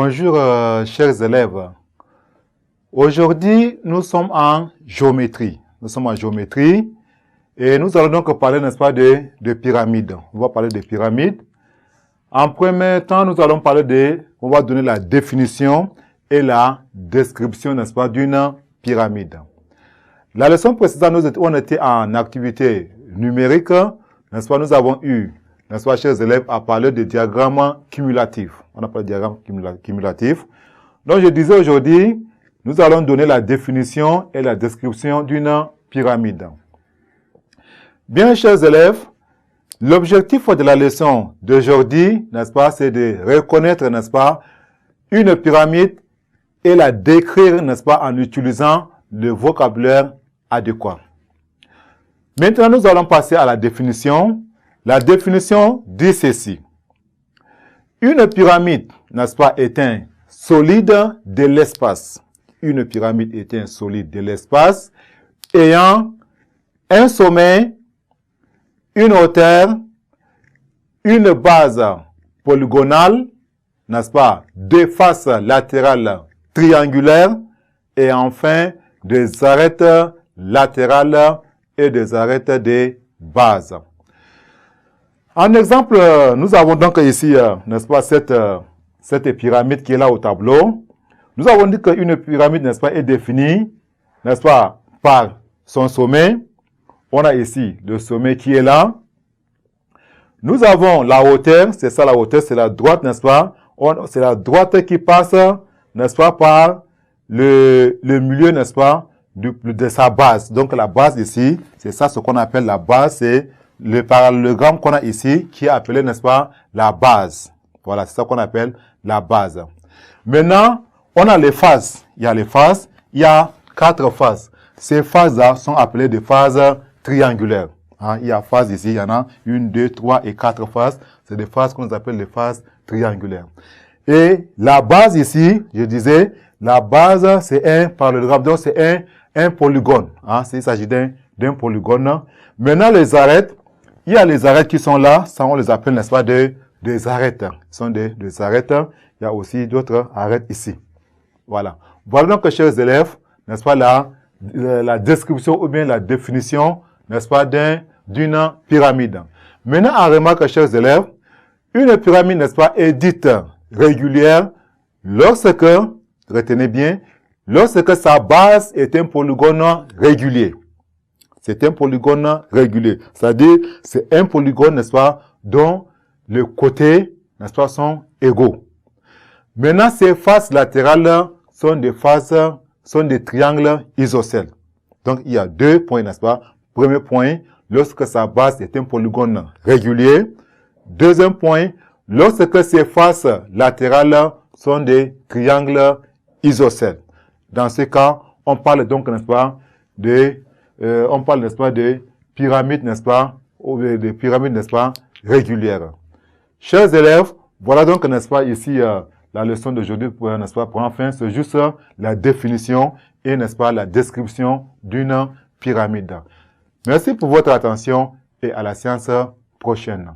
Bonjour chers élèves. Aujourd'hui, nous sommes en géométrie. Et nous allons donc parler, n'est-ce pas, de pyramides. On va parler de pyramides. En premier temps, nous allons parler on va donner la définition et la description, n'est-ce pas, d'une pyramide. La leçon précédente, on était en activité numérique, n'est-ce pas, nous avons eu, n'est-ce pas, chers élèves, à parler de diagrammes cumulatifs. On a parlé de diagrammes cumulatifs. Donc, je disais aujourd'hui, nous allons donner la définition et la description d'une pyramide. Bien, chers élèves, l'objectif de la leçon d'aujourd'hui, n'est-ce pas, c'est de reconnaître, n'est-ce pas, une pyramide et la décrire, n'est-ce pas, en utilisant le vocabulaire adéquat. Maintenant, nous allons passer à la définition. La définition dit ceci. Une pyramide, n'est-ce pas, est un solide de l'espace. Une pyramide est un solide de l'espace ayant un sommet, une hauteur, une base polygonale, n'est-ce pas, deux faces latérales triangulaires et enfin des arêtes latérales et des arêtes de base. En exemple, nous avons donc ici, n'est-ce pas, cette pyramide qui est là au tableau. Nous avons dit qu'une pyramide, n'est-ce pas, est définie, n'est-ce pas, par son sommet. On a ici le sommet qui est là. Nous avons la hauteur, c'est ça la hauteur, c'est la droite, n'est-ce pas? C'est la droite qui passe, n'est-ce pas, par le milieu, n'est-ce pas, de sa base. Donc la base ici, c'est ça ce qu'on appelle la base, c'est le parallélogramme qu'on a ici qui est appelé, n'est-ce pas, la base. Voilà, c'est ça qu'on appelle la base. Maintenant, on a les faces. Il y a les faces, il y a 4 faces. Ces phases-là sont appelées des phases triangulaires. Hein, il y a phases ici, il y en a 1, 2, 3 et 4 phases. C'est des phases qu'on appelle les phases triangulaires. Et la base ici, je disais, la base c'est un parallélogramme, donc c'est un polygone. Hein, il s'agit d'un polygone. Maintenant les arêtes, il y a les arêtes qui sont là, ça on les appelle, n'est-ce pas, des arêtes. Ce sont des arêtes. Il y a aussi d'autres arêtes ici. Voilà. Voilà donc, chers élèves, n'est-ce pas, la description ou bien la définition, n'est-ce pas, d'une pyramide. Maintenant, en remarque, chers élèves, une pyramide, n'est-ce pas, est dite régulière lorsque, retenez bien, lorsque sa base est un polygone régulier. C'est un polygone régulier. C'est-à-dire, c'est un polygone, n'est-ce pas, dont les côtés, n'est-ce pas, sont égaux. Maintenant, ces faces latérales sont des triangles isocèles. Donc, il y a 2 points, n'est-ce pas? Premier point, lorsque sa base est un polygone régulier. Deuxième point, lorsque ces faces latérales sont des triangles isocèles. Dans ce cas, on parle donc, n'est-ce pas, n'est-ce pas, de pyramides, n'est-ce pas, ou de pyramides, n'est-ce pas, régulières. Chers élèves, voilà donc, n'est-ce pas, ici, la leçon d'aujourd'hui, n'est-ce pas, pour enfin, c'est juste la définition et, n'est-ce pas, la description d'une pyramide. Merci pour votre attention et à la séance prochaine.